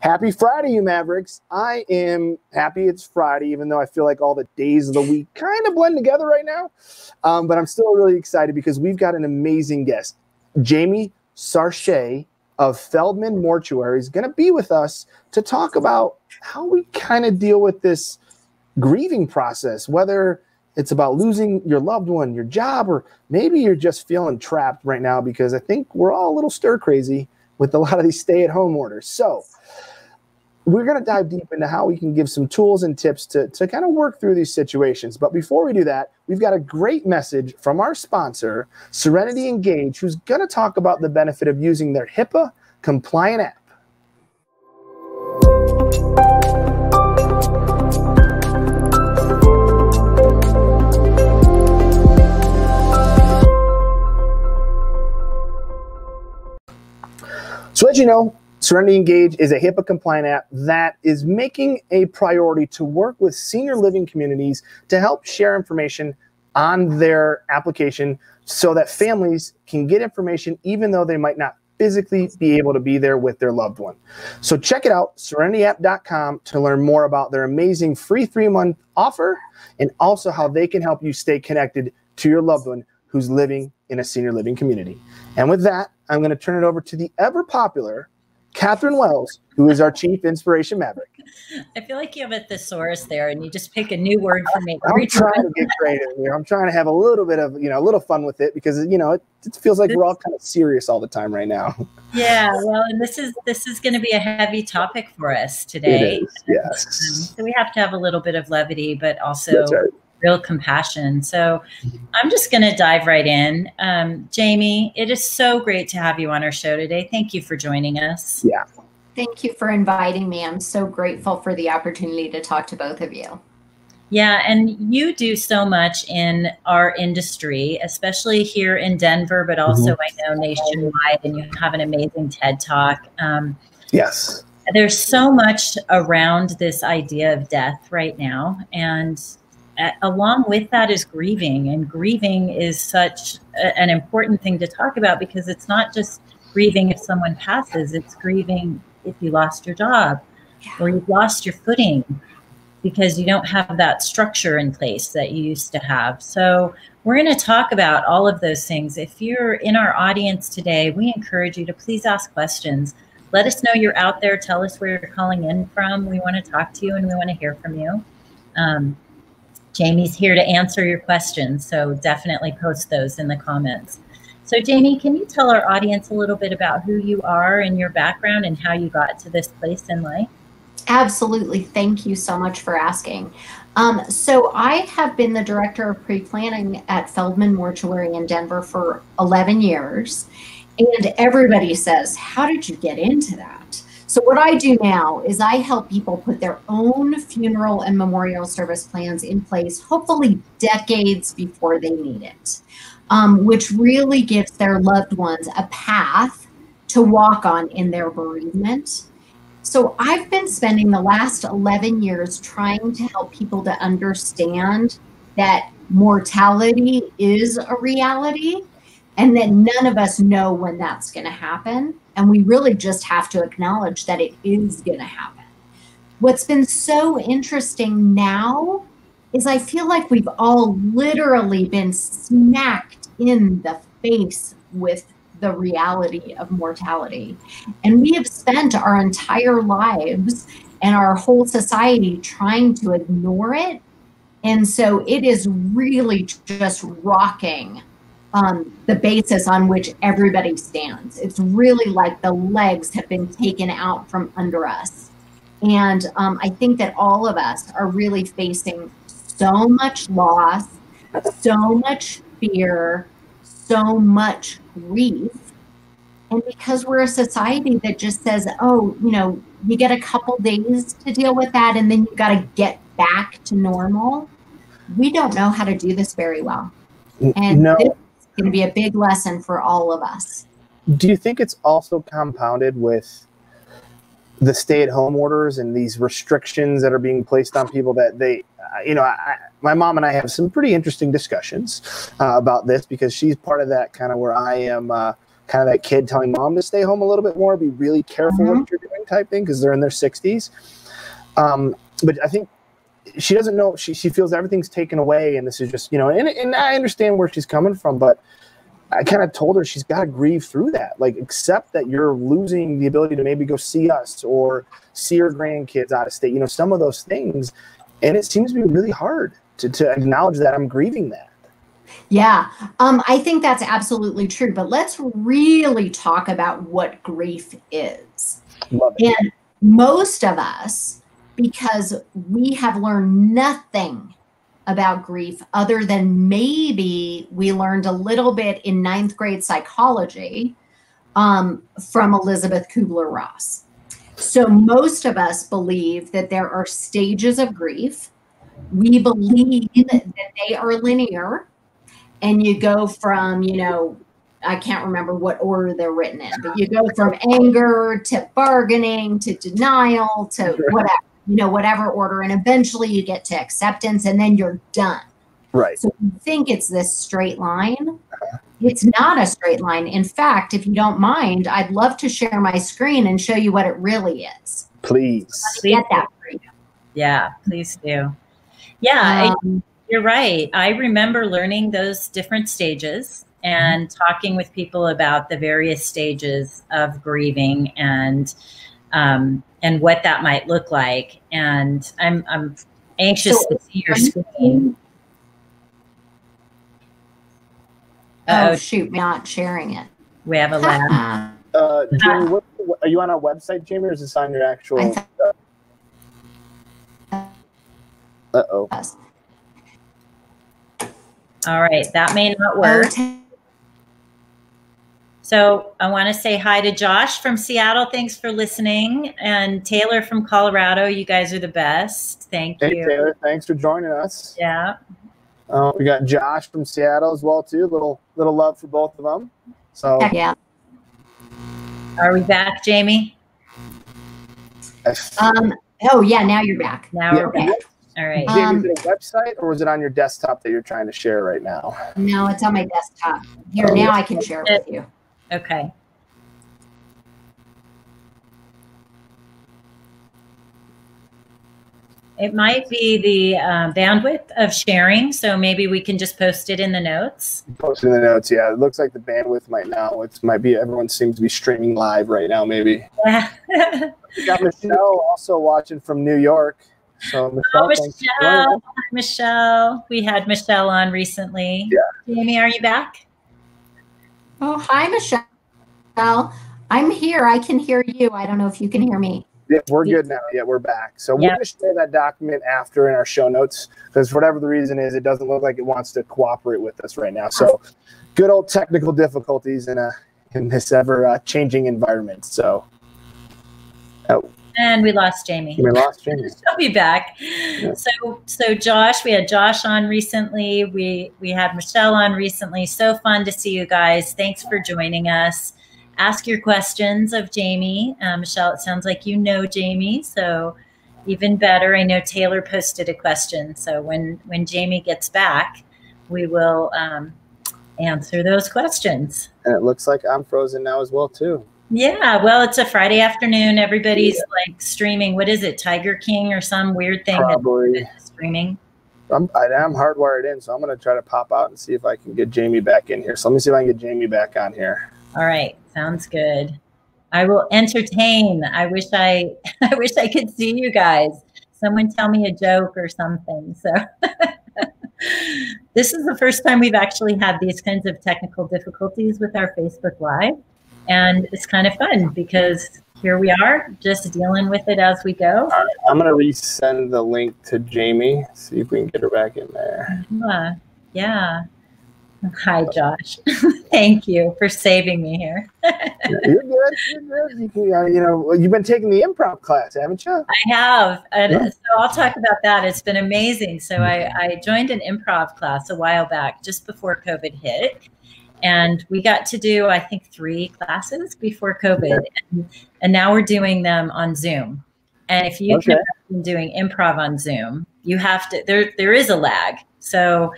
Happy Friday, you Mavericks. I am happy it's Friday, even though I feel like all the days of the week kind of blend together right now. But I'm still really excited because we've got an amazing guest. Jamie Sarche of Feldman Mortuary is going to be with us to talk about how we kind of deal with this grieving process, whether it's about losing your loved one, your job, or maybe you're just feeling trapped right now, because I think we're all a little stir crazy with a lot of these stay-at-home orders. So we're going to dive deep into how we can give some tools and tips to kind of work through these situations. But before we do that, we've got a great message from our sponsor, Serenity Engage, who's going to talk about the benefit of using their HIPAA-compliant app. So as you know, Serenity Engage is a HIPAA-compliant app that is making a priority to work with senior living communities to help share information on their application so that families can get information even though they might not physically be able to be there with their loved one. So check it out, serenityapp.com, to learn more about their amazing free 3-month offer and also how they can help you stay connected to your loved one who's living in a senior living community. And with that, I'm going to turn it over to the ever-popular Kathryn Wells, who is our Chief Inspiration Maverick. I feel like you have a thesaurus there, and you just pick a new word for me. I'm trying to get creative here. I'm trying to have a little bit of, a little fun with it, because, it feels like we're all kind of serious all the time right now. Yeah, well, and this is going to be a heavy topic for us today. It is, yes. So we have to have a little bit of levity, but also real compassion. So I'm just going to dive right in. Jamie, it is so great to have you on our show today. Thank you for joining us. Yeah. Thank you for inviting me. I'm so grateful for the opportunity to talk to both of you. Yeah, and you do so much in our industry, especially here in Denver, but also I know nationwide, and you have an amazing TED Talk. Yes. There's so much around this idea of death right now, and along with that is grieving, and grieving is such an important thing to talk about, because it's not just grieving if someone passes, it's grieving if you lost your job or you've lost your footing because you don't have that structure in place that you used to have. So we're going to talk about all of those things. If you're in our audience today, we encourage you to please ask questions. Let us know you're out there. Tell us where you're calling in from. We want to talk to you and we want to hear from you. Jamie's here to answer your questions, so definitely post those in the comments. So Jamie, can you tell our audience a little bit about who you are and your background and how you got to this place in life? Absolutely. Thank you so much for asking. So I have been the director of pre-planning at Feldman Mortuary in Denver for 11 years. And everybody says, how did you get into that? So what I do now is I help people put their own funeral and memorial service plans in place, hopefully decades before they need it, which really gives their loved ones a path to walk on in their bereavement. So I've been spending the last 11 years trying to help people to understand that mortality is a reality and that none of us know when that's going to happen. And we really just have to acknowledge that it is going to happen. What's been so interesting now is I feel like we've all literally been smacked in the face with the reality of mortality. And we have spent our entire lives and our whole society trying to ignore it. And so it is really just rocking the basis on which everybody stands. It's really like the legs have been taken out from under us. And I think that all of us are really facing so much loss, so much fear, so much grief. And because we're a society that just says, oh, you get a couple days to deal with that and then you got to get back to normal, we don't know how to do this very well. And this is going to be a big lesson for all of us. Do you think it's also compounded with the stay-at-home orders and these restrictions that are being placed on people that they, my mom and I have some pretty interesting discussions about this, because she's part of that kind of where I am kind of that kid telling mom to stay home a little bit more, be really careful what you're doing type thing, because they're in their 60s. But I think she doesn't know, she feels everything's taken away, and this is just, you know, and I understand where she's coming from, but I kind of told her she's got to grieve through that. Like, accept that you're losing the ability to maybe go see us or see her grandkids out of state, you know, some of those things. And it seems to be really hard to acknowledge that I'm grieving that. Yeah, I think that's absolutely true. But let's really talk about what grief is. Love it. And most of us, because we have learned nothing about grief other than maybe we learned a little bit in 9th grade psychology from Elizabeth Kubler-Ross. So most of us believe that there are stages of grief. We believe that they are linear, and you go from, you know, I can't remember what order they're written in, but you go from anger to bargaining to denial to whatever. You know, whatever order, and eventually you get to acceptance, and then you're done. Right. So you think it's this straight line. It's not a straight line. In fact, if you don't mind, I'd love to share my screen and show you what it really is. Please. Get that for you. Yeah, please do. Yeah, you're right. I remember learning those different stages and talking with people about the various stages of grieving and what that might look like. And I'm anxious to see your screen. Oh, shoot, not sharing it. We have a lab. Jamie, are you on our website, Jamie, or is this on your actual? Uh-oh. All right, that may not work. So I want to say hi to Josh from Seattle. Thanks for listening. And Taylor from Colorado. You guys are the best. Thank you. Hey, Taylor. Thanks for joining us. Yeah. We got Josh from Seattle as well, too. Little love for both of them. So yeah. Are we back, Jamie? Oh, yeah. Now you're back. Now we're back. All right. Jamie, is it a website, or was it on your desktop that you're trying to share right now? No, it's on my desktop. Here, now I can share it with you. Okay. It might be the bandwidth of sharing, so maybe we can just post it in the notes. Post it in the notes, yeah. It looks like the bandwidth might be, everyone seems to be streaming live right now, maybe. Yeah. We got Michelle also watching from New York. So Michelle, Michelle. Hi, Michelle. We had Michelle on recently. Yeah. Jamie, are you back? Oh, hi, Michelle. I'm here. I can hear you. I don't know if you can hear me. Yeah, we're good now. Yeah, we're back. So we're going to share that document after in our show notes, because for whatever the reason is, it doesn't look like it wants to cooperate with us right now. So good old technical difficulties in this ever changing environment. So. And we lost Jamie. We lost Jamie. She'll be back. Yeah. So Josh, we had Josh on recently. We had Michelle on recently. So fun to see you guys. Thanks for joining us. Ask your questions of Jamie. Michelle, it sounds like you know Jamie, so even better. I know Taylor posted a question. So when Jamie gets back, we will answer those questions. And it looks like I'm frozen now as well, too. Yeah, well, it's a Friday afternoon. Everybody's like streaming. What is it, Tiger King or some weird thing Probably. That's streaming? I'm hardwired in, so I'm going to try to pop out and see if I can get Jamie back in here. So let me see if I can get Jamie back on here. All right, sounds good. I will entertain. I wish I could see you guys. Someone tell me a joke or something. So this is the first time we've actually had these kinds of technical difficulties with our Facebook Live. And it's kind of fun because here we are just dealing with it as we go. All right, I'm going to resend the link to Jamie, see if we can get her back in there. Yeah. Hi, Josh. Thank you for saving me here. You're good. You can, you've been taking the improv class, haven't you? I have. And so I'll talk about that. It's been amazing. So I joined an improv class a while back, just before COVID hit. And we got to do, I think, 3 classes before COVID. And now we're doing them on Zoom. And if you can imagine doing improv on Zoom, you have to, there is a lag. So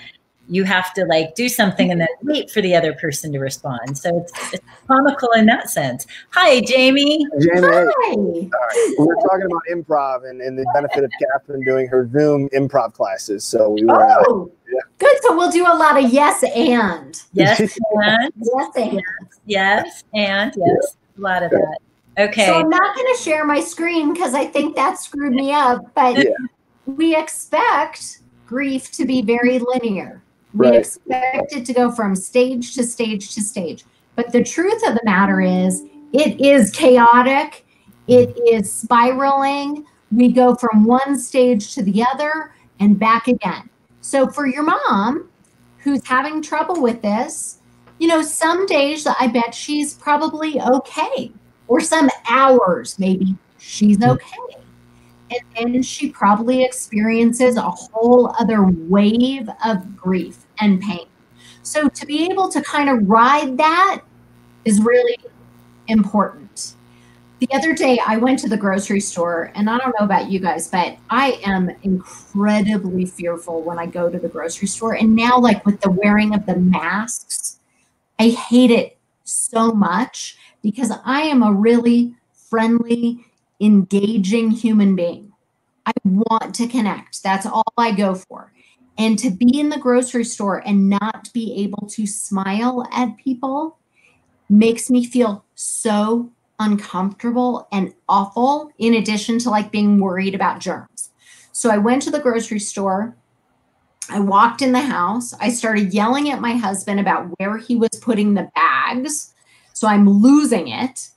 you have to like do something and then wait for the other person to respond. So it's comical in that sense. Hi, Jamie. Jamie, Hi. All right. We're talking about improv and the benefit of Kathryn doing her Zoom improv classes. So we were, Good. So we'll do a lot of yes and. Yes, and. Yes, and. Yes, and yes, a lot of that. Okay. So I'm not going to share my screen because I think that screwed me up, but we expect grief to be very linear. We expect it to go from stage to stage to stage. But the truth of the matter is, it is chaotic. It is spiraling. We go from one stage to the other and back again. So for your mom who's having trouble with this, you know, some days I bet she's probably okay, or some hours maybe she's okay. And then she probably experiences a whole other wave of grief and pain. So to be able to kind of ride that is really important. The other day I went to the grocery store, and I don't know about you guys, but I am incredibly fearful when I go to the grocery store. And now, like with the wearing of the masks, I hate it so much because I am a really friendly, engaging human being. I want to connect. That's all I go for. And to be in the grocery store and not be able to smile at people makes me feel so uncomfortable and awful, in addition to like being worried about germs. So I went to the grocery store. I walked in the house. I started yelling at my husband about where he was putting the bags. So I'm losing it.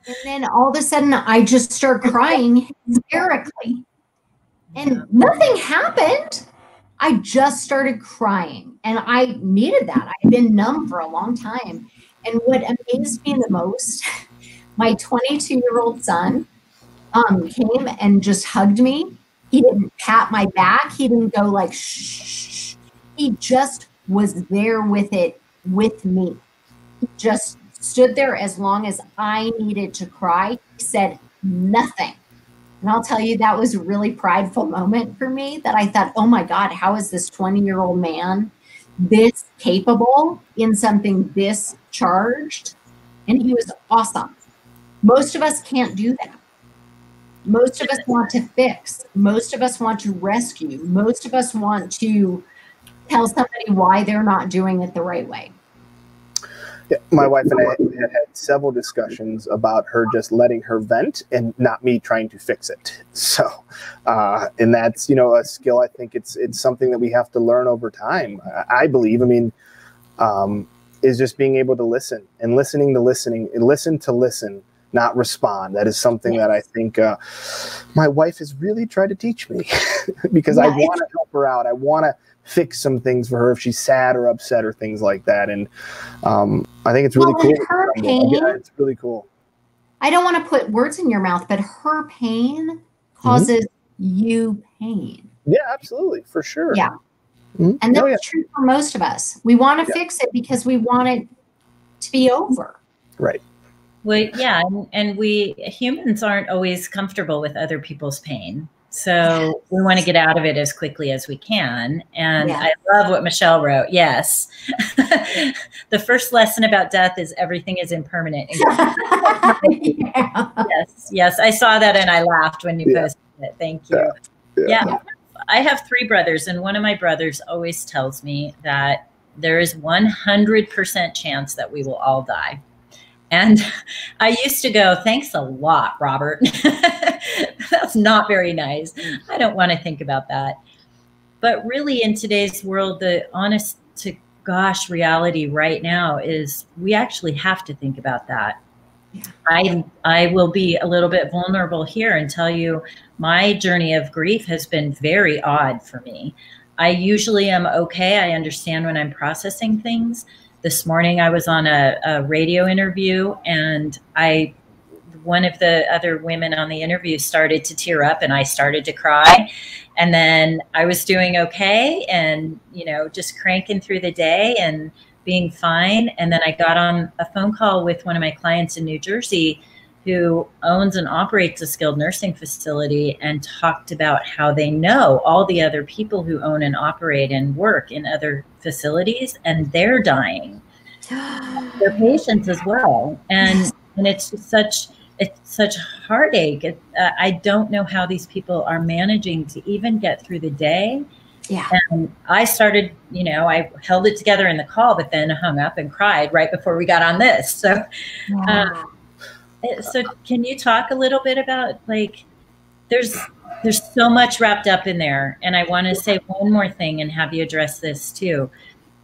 And then all of a sudden I just start crying hysterically. And nothing happened. I just started crying, and I needed that. I've been numb for a long time. And what amazed me the most, my 22-year-old son came and just hugged me. He didn't pat my back. He didn't go like, shh. He just was there with it with me. He just stood there as long as I needed to cry. He said nothing. And I'll tell you, that was a really prideful moment for me, that I thought, oh my God, how is this 20-year-old man this capable in something this charged? And he was awesome. Most of us can't do that. Most of us want to fix. Most of us want to rescue. Most of us want to tell somebody why they're not doing it the right way. Yeah, my wife and I had several discussions about her just letting her vent and not me trying to fix it. So, and that's, you know, a skill. I think it's something that we have to learn over time. I believe, is just being able to listen and listening to listening and listen to listen, not respond. That is something that I think my wife has really tried to teach me because I want to help her out. I want to fix some things for her if she's sad or upset or things like that. And I think it's really cool. Her pain, it's really cool. I don't want to put words in your mouth, but her pain causes you pain. Yeah, absolutely. For sure. Yeah. And that's true for most of us. We want to fix it because we want it to be over. Right. Well, yeah. And we humans aren't always comfortable with other people's pain. So we want to get out of it as quickly as we can. And I love what Michelle wrote. Yes. The first lesson about death is everything is impermanent. Yes. I saw that and I laughed when you posted it. Thank you. Yeah. I have 3 brothers, and one of my brothers always tells me that there is 100% chance that we will all die. And I used to go, thanks a lot, Robert. That's not very nice. I don't want to think about that. But really in today's world, the honest to gosh reality right now is we actually have to think about that. I will be a little bit vulnerable here and tell you my journey of grief has been very odd for me. I usually am okay. I understand when I'm processing things. This morning I was on a radio interview, and one of the other women on the interview started to tear up and I started to cry. And then I was doing okay and, just cranking through the day and being fine. And then I got on a phone call with one of my clients in New Jersey who owns and operates a skilled nursing facility and talked about how they know all the other people who own and operate and work in other facilities, and they're dying. Their patients as well. And it's just such heartache. I don't know how these people are managing to even get through the day. Yeah. And I started, I held it together in the call, but then hung up and cried right before we got on this. So, so can you talk a little bit about, like, there's so much wrapped up in there. And I want to say one more thing and have you address this too.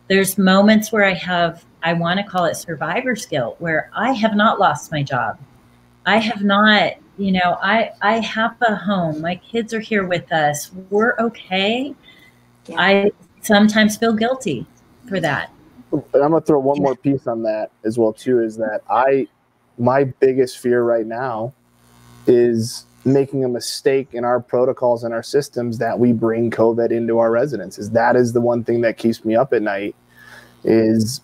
There's moments where I want to call it survivor's guilt, where I have not lost my job. I have not, I have a home. My kids are here with us. We're okay. Yeah. I sometimes feel guilty for that. And I'm going to throw one more piece on that as well, too, is that my biggest fear right now is making a mistake in our protocols and our systems that we bring COVID into our residences. That is the one thing that keeps me up at night, is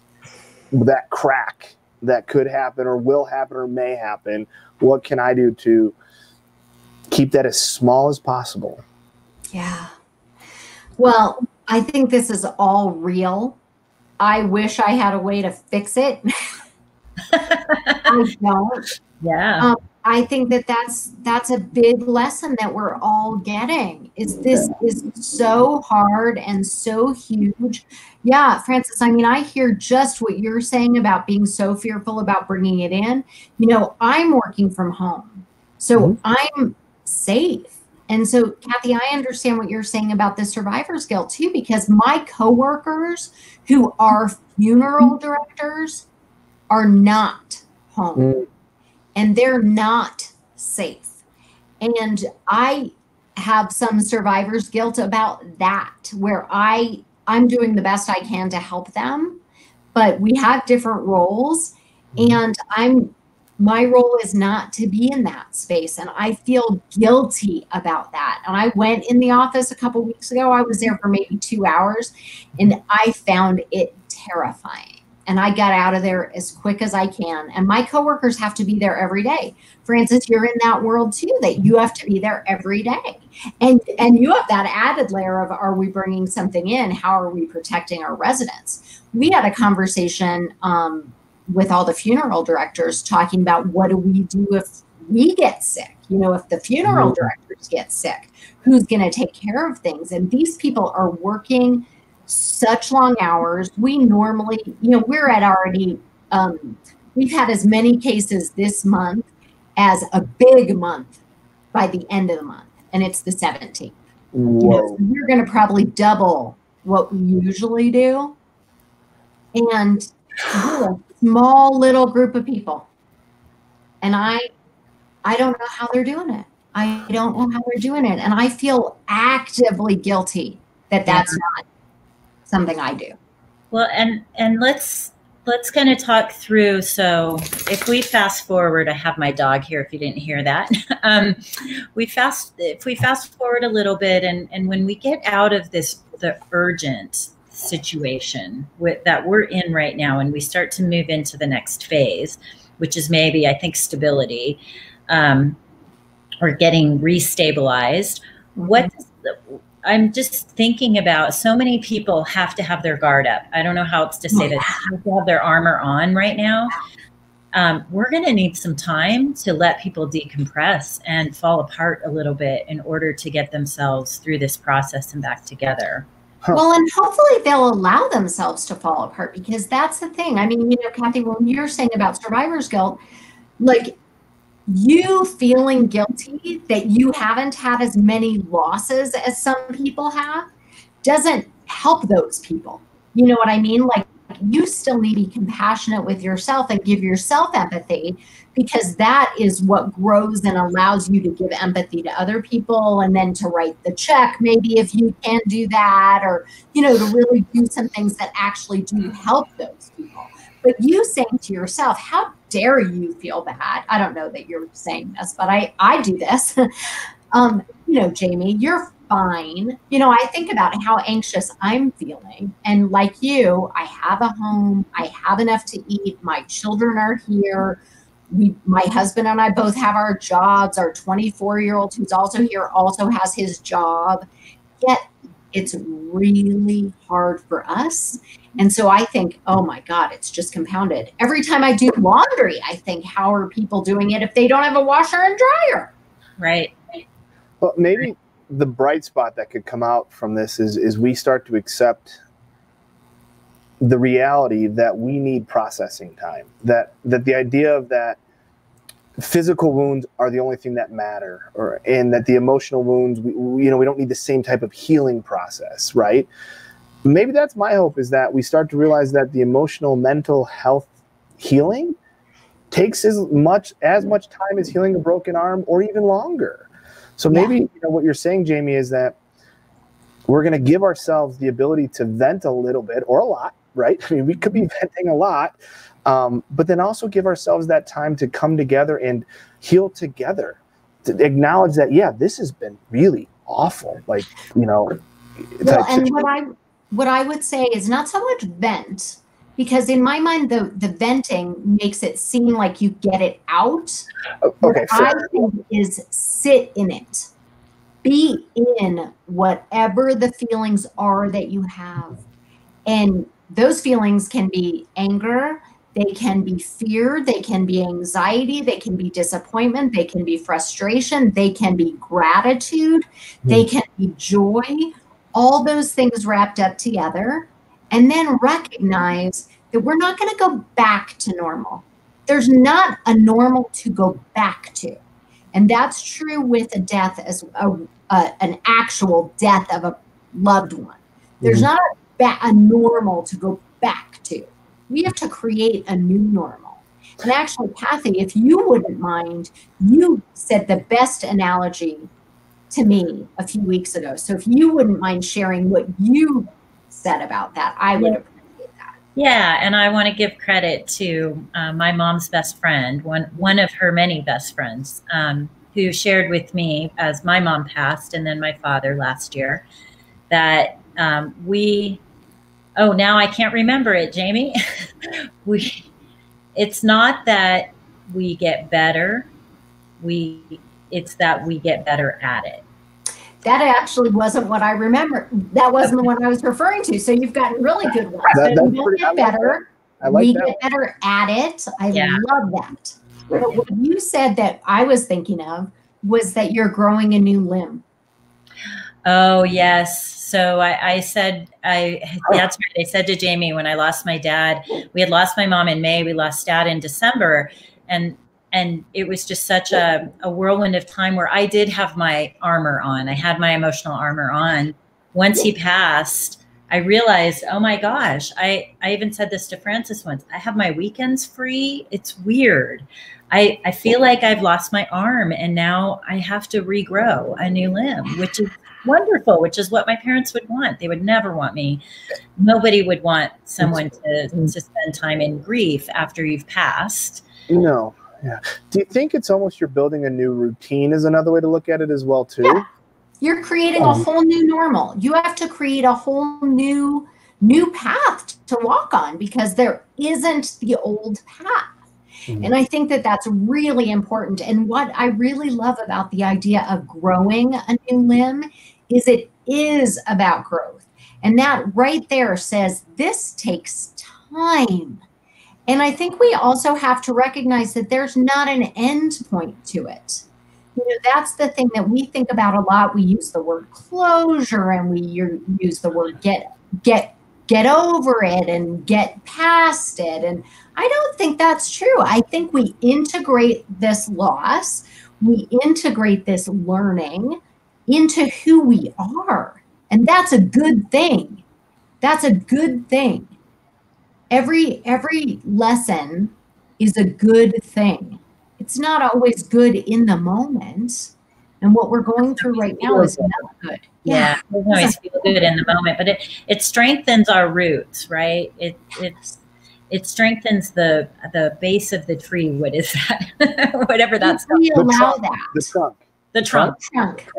that crack that could happen or will happen or may happen. What can I do to keep that as small as possible? Yeah. Well, I think this is all real. I wish I had a way to fix it. I don't. Yeah. I think that's a big lesson that we're all getting. This is so hard and so huge. Yeah, Francis, I mean, I hear just what you're saying about being so fearful about bringing it in. I'm working from home, so I'm safe. And so, Kathy, I understand what you're saying about the survivor's guilt too, because my coworkers who are funeral directors are not home and they're not safe. And I have some survivor's guilt about that, where I'm doing the best I can to help them, but we have different roles, and my role is not to be in that space. And I feel guilty about that. And I went in the office a couple weeks ago. I was there for maybe 2 hours, and I found it terrifying. And I got out of there as quick as I can. And my coworkers have to be there every day. Francis, you're in that world too, that you have to be there every day. And you have that added layer of, are we bringing something in? How are we protecting our residents? We had a conversation with all the funeral directors talking about, what do we do if we get sick? If the funeral directors get sick, who's going to take care of things? And these people are working such long hours. We normally, we're at already, we've had as many cases this month as a big month by the end of the month. And it's the 17th. So we're going to probably double what we usually do. And we're a small little group of people. And I don't know how they're doing it. I don't know how they're doing it. And I feel actively guilty that that's not something I do. Well, and let's kind of talk through. So if we fast forward, I have my dog here if you didn't hear that. If we fast forward a little bit, and when we get out of the urgent situation that we're in right now, and we start to move into the next phase, which is maybe, I think, stability, or getting restabilized. I'm just thinking about, so many people have to have their guard up. I don't know how else to say that. They have to have their armor on right now. We're going to need some time to let people decompress and fall apart a little bit in order to get themselves through this process and back together. Well, and hopefully they'll allow themselves to fall apart, because that's the thing. I mean, Kathy, when you're saying about survivor's guilt, like, you feeling guilty that you haven't had as many losses as some people have doesn't help those people. You know what I mean? Like, you still need to be compassionate with yourself and give yourself empathy, because that is what grows and allows you to give empathy to other people, and then to write the check, maybe, if you can do that, or, to really do some things that actually do help those people. But you saying to yourself, how dare you feel bad? I don't know that you're saying this, but I do this. Jamie, you're fine. I think about how anxious I'm feeling. And like you, I have a home. I have enough to eat. My children are here. my husband and I both have our jobs. Our 24-year-old who's also here also has his job. Yet it's really hard for us. And so I think, oh my God, it's just compounded. Every time I do laundry, I think, how are people doing it if they don't have a washer and dryer? Right. Well, maybe the bright spot that could come out from this is we start to accept the reality that we need processing time, that the idea of that physical wounds are the only thing that matter, and that the emotional wounds, we don't need the same type of healing process, right? Maybe that's my hope, is that we start to realize that the emotional, mental health healing takes as much time as healing a broken arm, or even longer. So maybe what you're saying, Jamie, is that we're going to give ourselves the ability to vent a little bit or a lot, right? I mean, we could be venting a lot, but then also give ourselves that time to come together and heal together, to acknowledge that, this has been really awful. Like, well, and what I would say is not so much vent, because in my mind, the venting makes it seem like you get it out. Okay, what I think is sit in it. Be in whatever the feelings are that you have. And those feelings can be anger, they can be fear, they can be anxiety, they can be disappointment, they can be frustration, they can be gratitude, they can be joy, all those things wrapped up together. And then recognize that we're not going to go back to normal. There's not a normal to go back to. And that's true with a death, as an actual death of a loved one. There's not a normal to go back to. We have to create a new normal. And actually, Kathy, if you wouldn't mind, you said the best analogy to me a few weeks ago. So if you wouldn't mind sharing what you said about that, I would appreciate that. Yeah, and I want to give credit to my mom's best friend, one of her many best friends, who shared with me as my mom passed, and then my father last year, that now I can't remember it, Jamie. It's not that we get better, it's that we get better at it. That actually wasn't what I remember. That wasn't the one I was referring to. So you've gotten really good ones. We don't get better. We get better at it. I love that. But what you said that I was thinking of was that you're growing a new limb. Oh, yes. So I said, that's right. I said to Jamie, when I lost my dad, we had lost my mom in May, we lost Dad in December. And it was just such a whirlwind of time where I did have my armor on. I had my emotional armor on. Once he passed, I realized, oh my gosh, I even said this to Francis once, I have my weekends free. It's weird. I feel like I've lost my arm, and now I have to regrow a new limb, which is wonderful, which is what my parents would want. They would never want me. Nobody would want someone to spend time in grief after you've passed. No. Yeah. Do you think it's almost you're building a new routine is another way to look at it as well, too? Yeah. You're creating a whole new normal. You have to create a whole new path to walk on, because there isn't the old path. And I think that that's really important. And what I really love about the idea of growing a new limb is it is about growth. And that right there says this takes time. And I think we also have to recognize that there's not an end point to it. That's the thing that we think about a lot. We use the word closure, and we use the word get over it and get past it. And I don't think that's true. I think we integrate this loss, we integrate this learning into who we are. And that's a good thing. That's a good thing. Every lesson is a good thing. It's not always good in the moment. And what we're going through right now is not good. Yeah, it doesn't always feel good in the moment, but it strengthens our roots, right? It strengthens the base of the tree. What is that? Whatever that's called. We allow that. The trunk.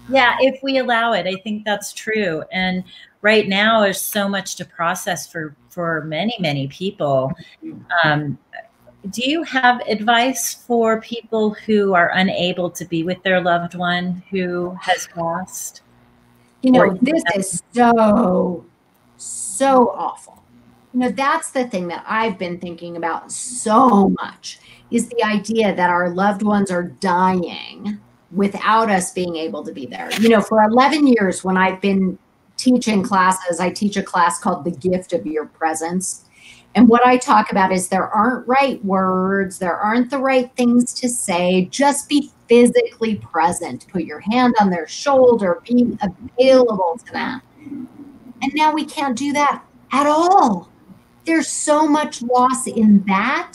Yeah, if we allow it, I think that's true. And right now, there's so much to process for many, many people. do you have advice for people who are unable to be with their loved one who has passed? You know, this is so awful. You know, that's the thing that I've been thinking about so much, is the idea that our loved ones are dying without us being able to be there. You know, for 11 years when I've been teaching classes, I teach a class called The Gift of Your Presence. And what I talk about is there aren't right words, there aren't the right things to say. Just be physically present. Put your hand on their shoulder, be available to them. And now we can't do that at all. There's so much loss in that.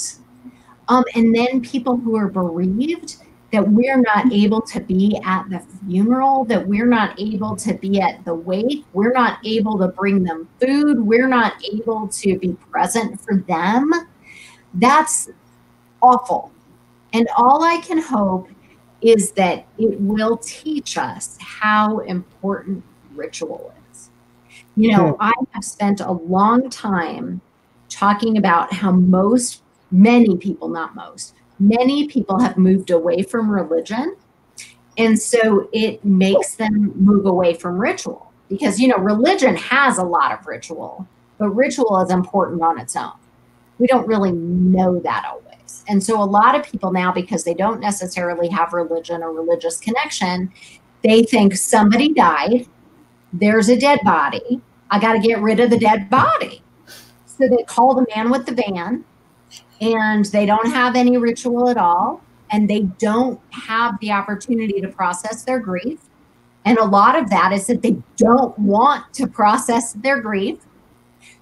And then people who are bereaved, that we're not able to be at the funeral, that we're not able to be at the wake, we're not able to bring them food, we're not able to be present for them. That's awful. And all I can hope is that it will teach us how important ritual is. You know, I have spent a long time talking about how many people have moved away from religion. And so it makes them move away from ritual because, you know, religion has a lot of ritual, but ritual is important on its own. We don't really know that always. And so a lot of people now, because they don't necessarily have religion or religious connection, they think somebody died, there's a dead body, I got to get rid of the dead body. So they call the man with the van, and they don't have any ritual at all, and they don't have the opportunity to process their grief. And a lot of that is that they don't want to process their grief.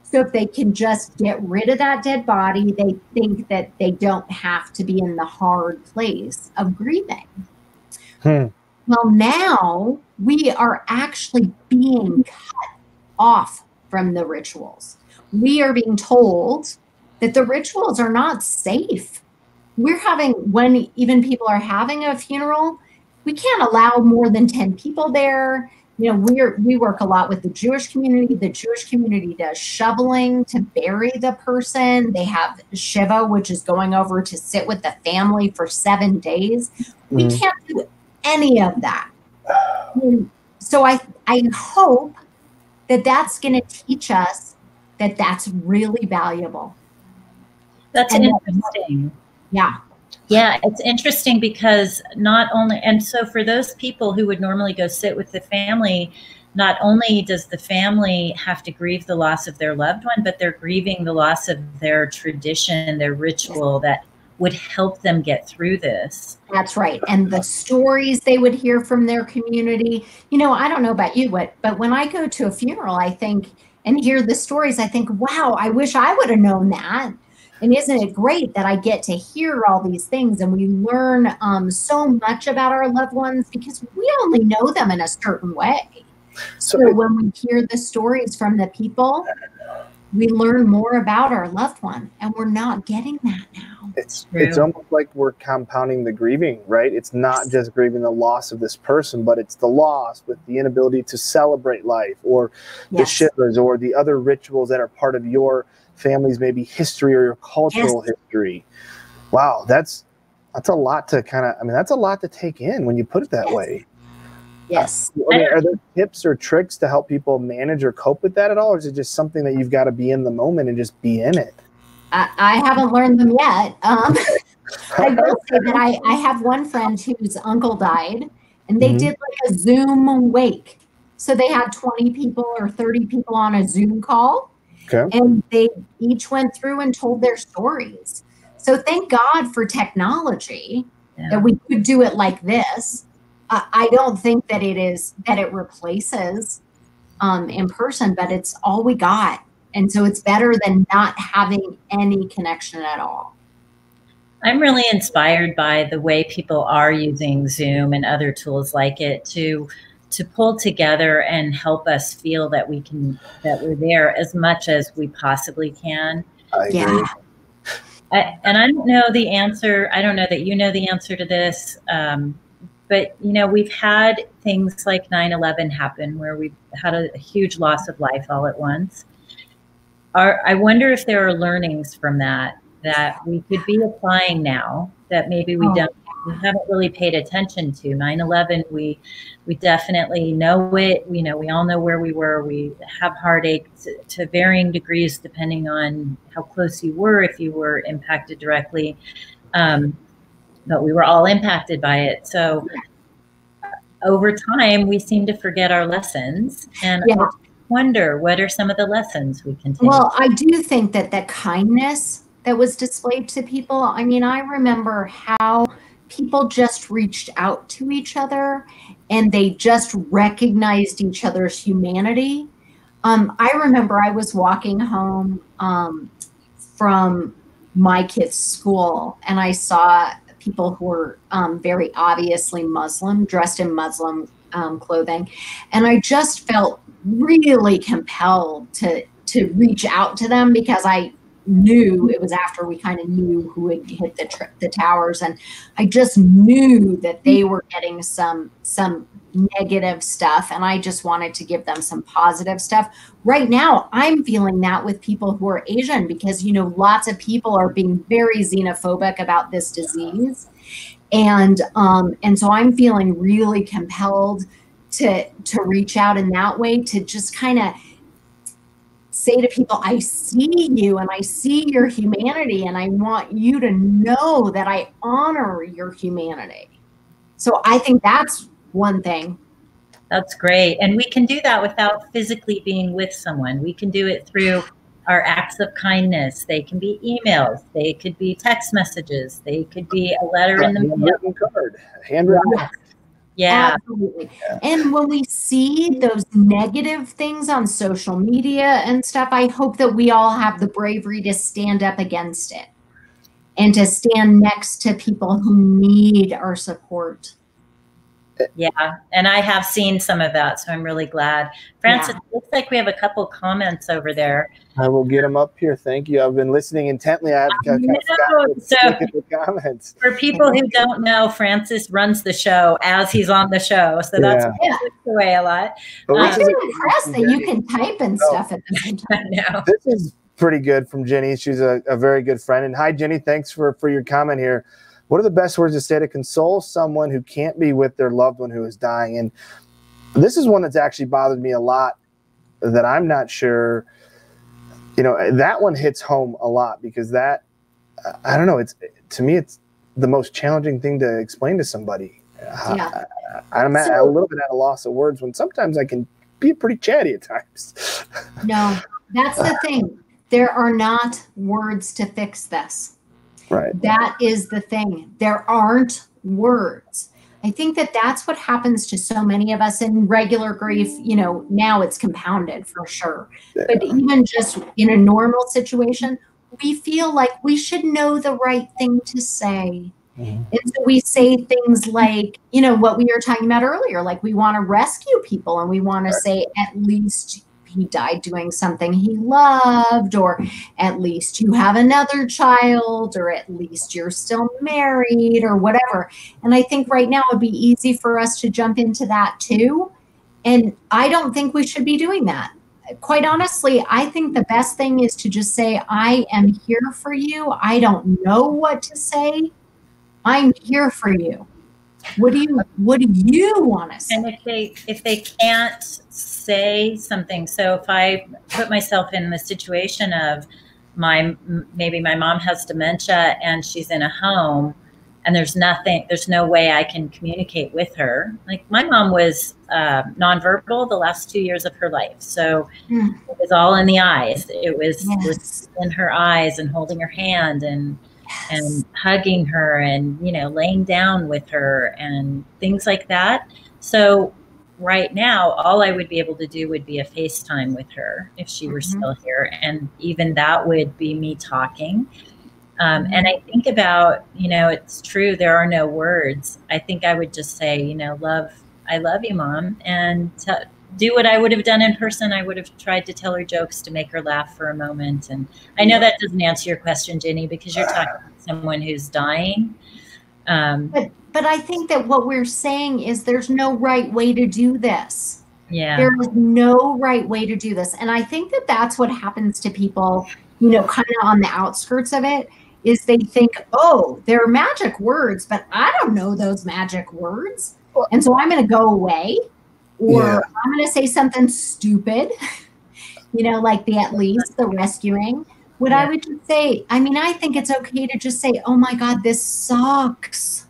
So if they can just get rid of that dead body, they think that they don't have to be in the hard place of grieving. Well, now we are actually being cut off from the rituals. We are being told that the rituals are not safe. When even people are having a funeral, we can't allow more than 10 people there. You know, we work a lot with the Jewish community. The Jewish community does shoveling to bury the person. They have Shiva, which is going over to sit with the family for 7 days. We can't do any of that. So I hope that that's going to teach us that that's really valuable. That's interesting. Yeah. Yeah, it's interesting because not only, and so for those people who would normally go sit with the family, not only does the family have to grieve the loss of their loved one, but they're grieving the loss of their tradition, their ritual that would help them get through this. That's right. And the stories they would hear from their community, you know, I don't know about you, but when I go to a funeral, I think, and hear the stories, I think, wow, I wish I would have known that. And isn't it great that I get to hear all these things and we learn so much about our loved ones because we only know them in a certain way. So when we hear the stories from the people, we learn more about our loved one, and we're not getting that now. It's almost like we're compounding the grieving, right? It's not just grieving the loss of this person, but it's the loss with the inability to celebrate life, or the shivas, or the other rituals that are part of your family's maybe history or your cultural history. Wow, that's a lot to that's a lot to take in when you put it that way. Yes. Are there tips or tricks to help people manage or cope with that at all? Or is it just something that you've got to be in the moment and just be in it? I haven't learned them yet. I will say that I have one friend whose uncle died, and they did like a Zoom wake. So they had 20 people or 30 people on a Zoom call. Okay. And they each went through and told their stories. So thank God for technology that we could do it like this. I don't think that it replaces in person, but it's all we got. And so it's better than not having any connection at all. I'm really inspired by the way people are using Zoom and other tools like it to pull together and help us feel that we're there as much as we possibly can. I agree. And I don't know the answer. I don't know that you know the answer to this. But, you know, we've had things like 9/11 happen where we've had a huge loss of life all at once. I wonder if there are learnings from that that we could be applying now that maybe we haven't really paid attention to. 9/11, we definitely know it. We all know where we were. We have heartache to varying degrees depending on how close you were, if you were impacted directly. But we were all impacted by it. So over time, we seem to forget our lessons. And I wonder, what are some of the lessons we can take? Well, I do think that the kindness that was displayed to people, I mean, I remember how people just reached out to each other and they just recognized each other's humanity. I remember I was walking home from my kids' school and I saw people who were very obviously Muslim, dressed in Muslim clothing. And I just felt really compelled to reach out to them because I knew it was after we kind of knew who had hit the towers, and I just knew that they were getting some negative stuff, and I just wanted to give them some positive stuff. Right now, I'm feeling that with people who are Asian because lots of people are being very xenophobic about this disease, and so I'm feeling really compelled to reach out in that way, to just kind of say to people, I see you and I see your humanity and I want you to know that I honor your humanity. So I think that's one thing. That's great. And we can do that without physically being with someone. We can do it through our acts of kindness. They can be emails. They could be text messages. They could be a letter in the mail. Handwritten card. Handwritten card. Yeah. Absolutely. And when we see those negative things on social media and stuff, I hope that we all have the bravery to stand up against it and to stand next to people who need our support. Yeah. And I have seen some of that, so I'm really glad. Francis, it looks like we have a couple comments over there. I will get them up here. Thank you. I've been listening intently. I've kind of so look at the comments. For people who don't know, Francis runs the show as he's on the show. So that's the way a lot. I'm impressed that you can type and stuff at the same time. I know. This is pretty good from Jenny. She's a very good friend. And hi, Jenny. Thanks for your comment here. What are the best words to say to console someone who can't be with their loved one who is dying? And this is one that's actually bothered me a lot, that I'm not sure, that one hits home a lot because that, I don't know, to me, it's the most challenging thing to explain to somebody. I'm a little bit at a loss of words when sometimes I can be pretty chatty at times. No, that's the thing. There are not words to fix this. Right. That is the thing. There aren't words. I think that that's what happens to so many of us in regular grief. Now it's compounded for sure. Yeah. But even just in a normal situation, we feel like we should know the right thing to say. Mm-hmm. And so we say things like, what we were talking about earlier, like we want to rescue people and we want to say, at least he died doing something he loved, or at least you have another child, or at least you're still married, or whatever. And I think right now it would be easy for us to jump into that too. And I don't think we should be doing that. Quite honestly, I think the best thing is to just say, I am here for you. I don't know what to say. I'm here for you. What do you want to say? And if they can't say something, so if I put myself in the situation of maybe my mom has dementia and she's in a home and there's no way I can communicate with her. Like my mom was nonverbal the last 2 years of her life. So it was all in the eyes. It was in her eyes and holding her hand and hugging her and, laying down with her and things like that. So right now, all I would be able to do would be a FaceTime with her if she were still here. And even that would be me talking. And I think about, it's true, there are no words. I think I would just say, I love you, Mom, and do what I would have done in person. I would have tried to tell her jokes to make her laugh for a moment. And I know that doesn't answer your question, Jenny, because you're talking to someone who's dying. But I think that what we're saying is there's no right way to do this. Yeah. There is no right way to do this. And I think that that's what happens to people, kind of on the outskirts of it, is they think, oh, they're magic words, but I don't know those magic words. And so I'm going to go away, or I'm going to say something stupid, like the at least, the rescuing. What I would just say, I think it's okay to just say, oh my God, this sucks.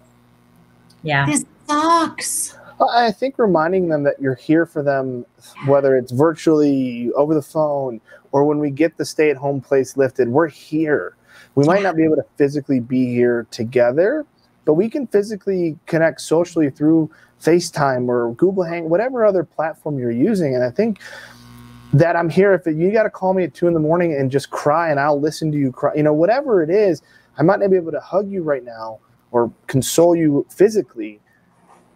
Yeah. This sucks. Well, I think reminding them that you're here for them, whether it's virtually, over the phone, or when we get the stay-at-home place lifted, we're here. We might not be able to physically be here together, but we can physically connect socially through FaceTime or Google Hang, whatever other platform you're using. And I think that I'm here. If you got to call me at 2 a.m. and just cry, and I'll listen to you cry, whatever it is, I might not be able to hug you right now or console you physically,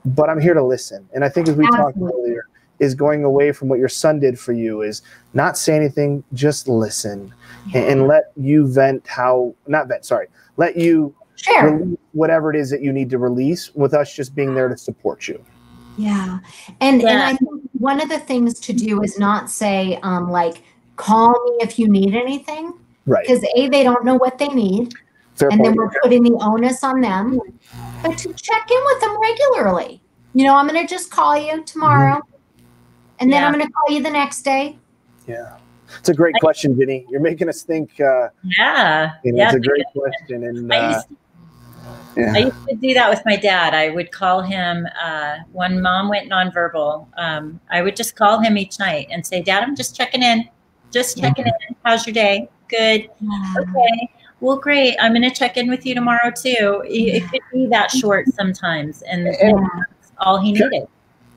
but I'm here to listen. And I think, as we talked earlier, is going away from what your son did for you, is not say anything, just listen and let you let you share release whatever it is that you need to release, with us just being there to support you. Yeah. And I think one of the things to do is not say, call me if you need anything. Right. Because they don't know what they need. Fair and point. then we're putting the onus on them. But to check in with them regularly. I'm going to just call you tomorrow. And then I'm going to call you the next day. Yeah. It's a great question, Ginny. You're making us think. It's a great question. And I used to do that with my dad. I would call him when Mom went nonverbal. I would just call him each night and say, Dad, I'm just checking in. Just checking in. How's your day? Good. Okay. Well, great. I'm going to check in with you tomorrow too. It could be that short sometimes. And that's all he needed.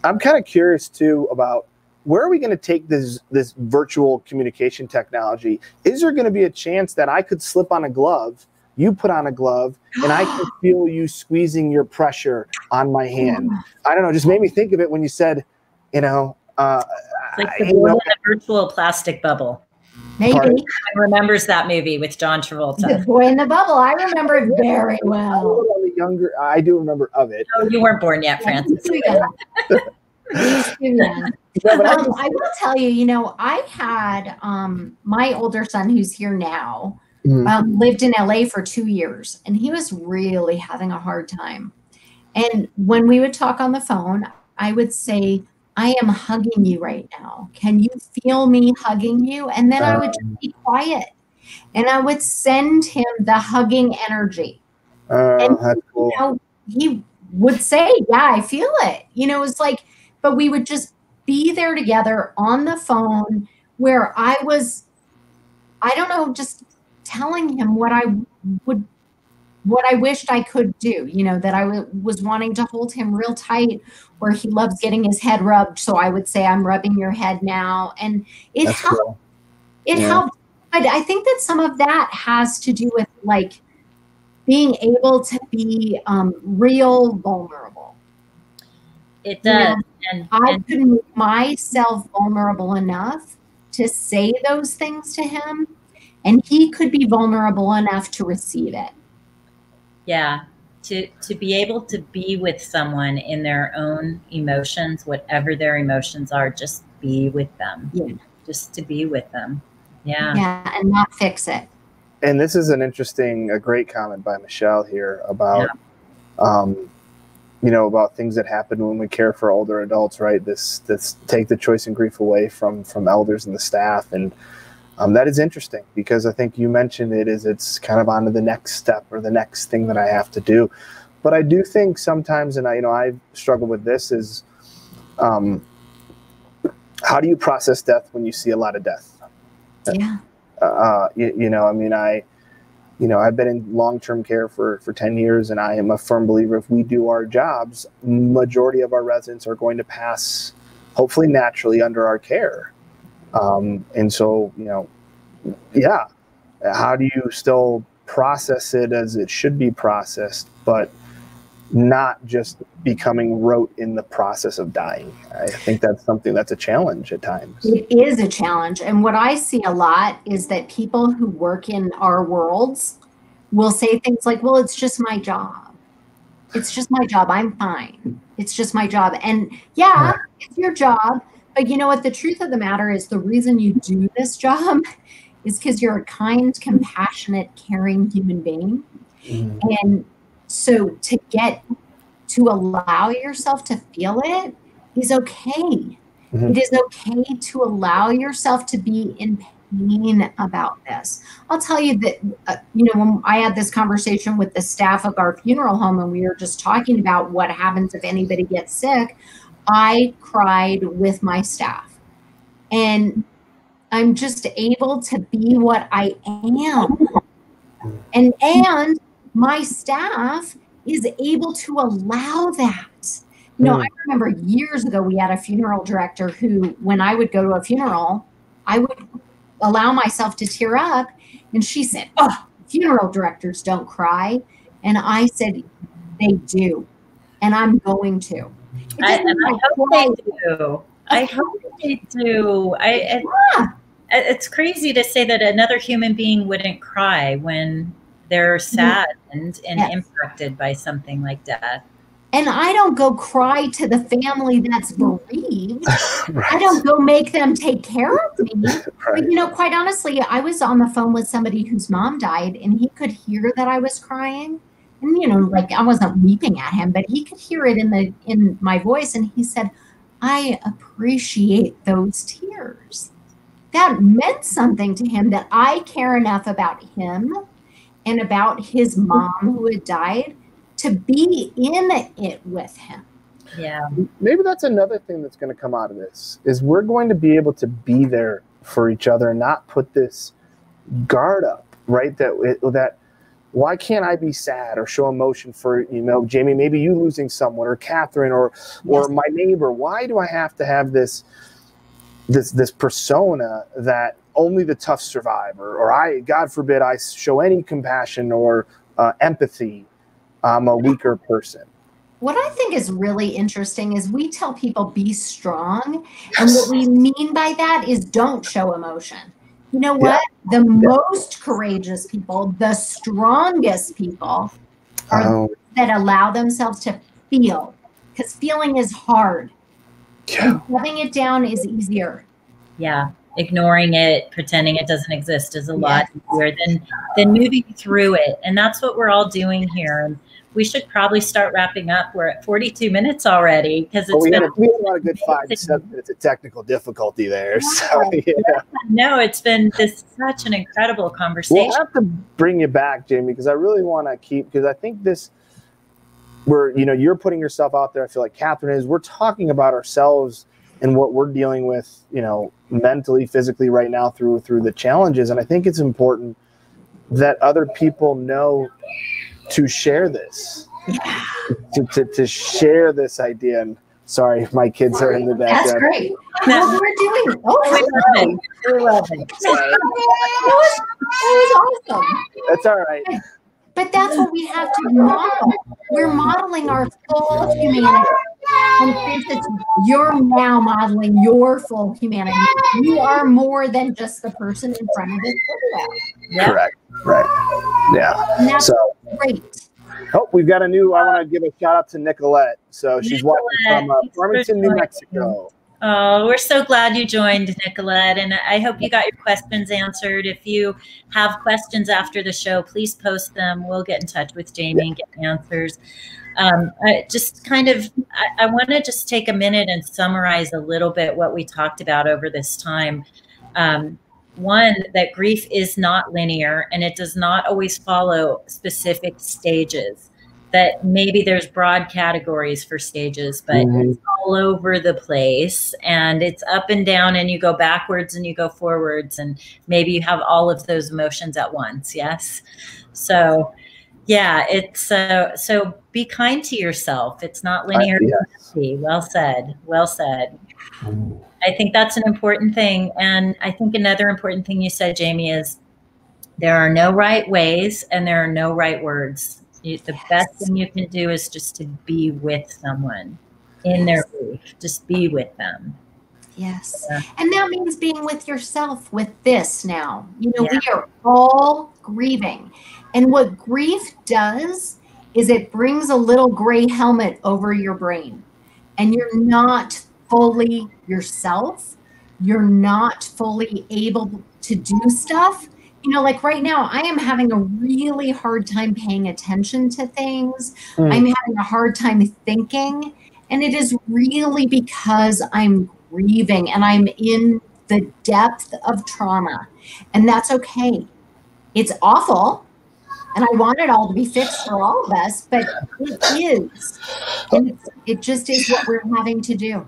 I'm kind of curious too about, where are we going to take this virtual communication technology? Is there going to be a chance that I could slip on a glove, you put on a glove, and I can feel you squeezing your pressure on my hand? I don't know. Just made me think of it when you said, it's like the boy in the virtual plastic bubble. Maybe. Everyone remembers that movie with John Travolta. The Boy in the Bubble. I remember it very well. I do remember of it. Oh, you weren't born yet, Francis. I will tell you, I had my older son, who's here now, lived in LA for 2 years, and he was really having a hard time. And when we would talk on the phone, I would say, I am hugging you right now. Can you feel me hugging you? And then I would just be quiet, and I would send him the hugging energy. And that's cool. He would say, yeah, I feel it. It was like, but we would just be there together on the phone, where I was, just telling him what I wished I could do, that I was wanting to hold him real tight, where he loves getting his head rubbed. So I would say, I'm rubbing your head now. And it helped. Cool. It helped. But I think that some of that has to do with being able to be real vulnerable. It does. And I couldn't make myself vulnerable enough to say those things to him, and he could be vulnerable enough to receive it. Yeah. To be able to be with someone in their own emotions, whatever their emotions are, just be with them. Yeah. Just to be with them. Yeah. Yeah. And not fix it. And this is a great comment by Michelle here about, about things that happen when we care for older adults, right? This take the choice and grief away from elders and the staff. And that is interesting, because I think you mentioned it's kind of on to the next step or the next thing that I have to do. But I do think sometimes, and I've struggled with this, is how do you process death when you see a lot of death? Yeah. I've been in long-term care for 10 years, and I am a firm believer, if we do our jobs, majority of our residents are going to pass, hopefully naturally, under our care. And so, how do you still process it as it should be processed, but not just becoming rote in the process of dying? I think that's something that's a challenge at times. It is a challenge. And what I see a lot is that people who work in our worlds will say things like, well, it's just my job. It's just my job. I'm fine. It's just my job. And it's your job. But you know what? The truth of the matter is, the reason you do this job is because you're a kind, compassionate, caring human being. And so to allow yourself to feel it is okay. It is okay to allow yourself to be in pain about this. I'll tell you that, when I had this conversation with the staff of our funeral home and we were just talking about what happens if anybody gets sick, I cried with my staff. And I'm just able to be what I am. And my staff is able to allow that. I remember years ago, we had a funeral director who, when I would go to a funeral, I would allow myself to tear up. And she said, "Oh, funeral directors don't cry." And I said, "They do. And I'm going to." I hope they do. I hope they do. It's crazy to say that another human being wouldn't cry when they're saddened and impacted by something like death. And I don't go cry to the family that's bereaved. I don't go make them take care of me. But, quite honestly, I was on the phone with somebody whose mom died, and he could hear that I was crying. And, I wasn't weeping at him, but he could hear it in my voice. And he said, "I appreciate those tears." That meant something to him, that I care enough about him and about his mom who had died to be in it with him. Yeah. Maybe that's another thing that's going to come out of this, is we're going to be able to be there for each other and not put this guard up, right? That why can't I be sad or show emotion for, Jamie, maybe you losing someone, or Kathryn, or my neighbor. Why do I have to have this persona that only the tough survive, or God forbid, I show any compassion or empathy? I'm a weaker person. What I think is really interesting is we tell people be strong. And what we mean by that is don't show emotion. You know what? Yeah. The most courageous people, the strongest people are those that allow themselves to feel, because feeling is hard. Yeah. Having it down is easier. Yeah. Ignoring it, pretending it doesn't exist is a lot easier than moving through it. And that's what we're all doing here. And we should probably start wrapping up. We're at 42 minutes already, because we had a lot of good 5 to 7 minutes of technical difficulty there. So, No, it's been such an incredible conversation. We'll have to bring you back, Jamie, because I really want to because I think you're putting yourself out there. I feel like Kathryn is. We're talking about ourselves and what we're dealing with, mentally, physically right now through the challenges. And I think it's important that other people know to share this, to share this idea. And sorry, my kids are in the background. That's great. What we're doing. We're loving. That was awesome. That's all right. But that's what we have to model. We're modeling our full humanity. And Francis, you're now modeling your full humanity. You are more than just the person in front of this video. Yep. Correct. Right. Yeah. And that's great. Oh, we've got I want to give a shout out to Nicolette. So she's watching from Farmington, New Mexico. Oh, we're so glad you joined, Nicolette, and I hope you got your questions answered. If you have questions after the show, please post them. We'll get in touch with Jamie and get answers. I want to just take a minute and summarize a little bit what we talked about over this time. One, that grief is not linear, and it does not always follow specific stages. That maybe there's broad categories for stages, but it's all over the place, and it's up and down, and you go backwards and you go forwards, and maybe you have all of those emotions at once. Yes. So yeah, it's so be kind to yourself. It's not linear. Yes. Well said. Well said. I think that's an important thing. And I think another important thing you said, Jamie, is there are no right ways and there are no right words. The best thing you can do is just to be with someone in their grief. Just be with them. Yes. Yeah. And that means being with yourself with this now. We are all grieving. And what grief does is it brings a little gray helmet over your brain. And you're not fully yourself. you're not fully able to do stuff. You know, like right now, I am having a really hard time paying attention to things. I'm having a hard time thinking. And it is really because I'm grieving and I'm in the depth of trauma. And that's okay. It's awful. And I want it all to be fixed for all of us, but it is. And it just is what we're having to do.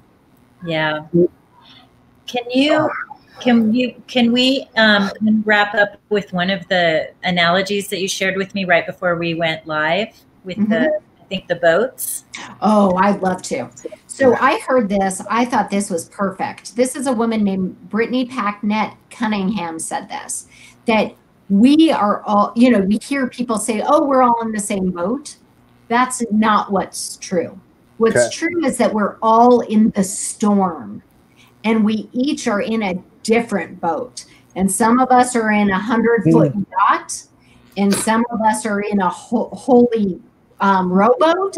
Yeah. Can we wrap up with one of the analogies that you shared with me right before we went live with the boats? Oh, I'd love to. So I heard this. I thought this was perfect. This is a woman named Brittany Packnett Cunningham said this, that we are all, you know, we hear people say, oh, we're all in the same boat. That's not what's true. What's true is that we're all in the storm and we each are in a different boat. And some of us are in a 100-foot yacht and some of us are in a holy rowboat.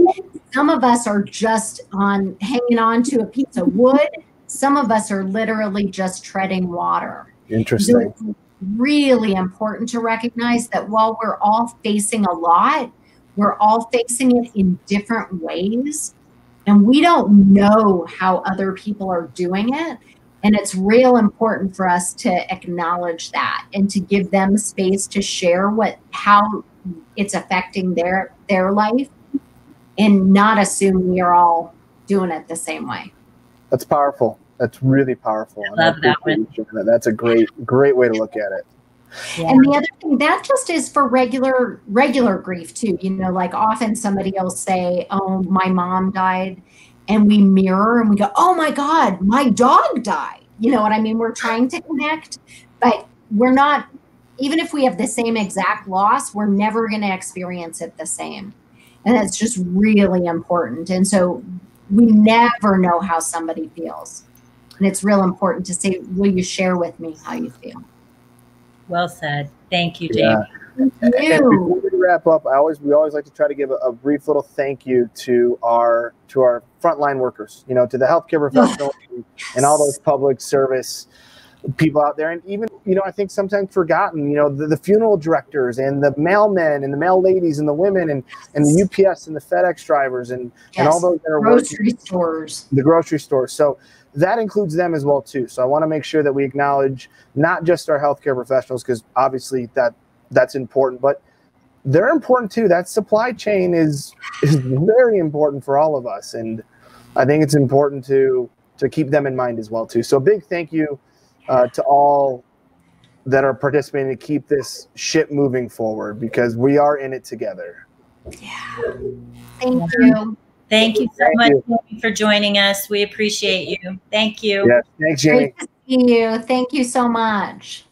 Some of us are just hanging on to a piece of wood. Some of us are literally just treading water. Interesting. So really important to recognize that while we're all facing a lot, we're all facing it in different ways. And we don't know how other people are doing it. And it's real important for us to acknowledge that and to give them space to share how it's affecting their life and not assume we are all doing it the same way. That's powerful. That's really powerful. I love that one. That's a great way to look at it. Yeah. And the other thing, that just is for regular grief too. You know, like often somebody will say, oh, my mom died. And we mirror and we go, oh my God, my dog died. You know what I mean? We're trying to connect, but we're not, even if we have the same exact loss, we're never going to experience it the same. And that's just really important. And so we never know how somebody feels. And it's real important to say, will you share with me how you feel? Well said. Thank you, Jamie. Thank you. Before we wrap up, we always like to try to give a brief little thank you to our frontline workers, you know, to the healthcare professionals and all those public service people out there. And even, you know, I think sometimes forgotten, you know, the funeral directors and the mailmen and the mail ladies and the women and the UPS and the FedEx drivers and all those that are grocery stores. The grocery stores. So that includes them as well too. So I want to make sure that we acknowledge not just our healthcare professionals, because obviously that's important, but they're important too. That supply chain is very important for all of us. And I think it's important to keep them in mind as well too. So big thank you to all that are participating to keep this ship moving forward, because we are in it together. Yeah. Thank you. Thank you so much for joining us. We appreciate you. Thank you. Yes, thanks, Jamie. Great to see you. Thank you so much.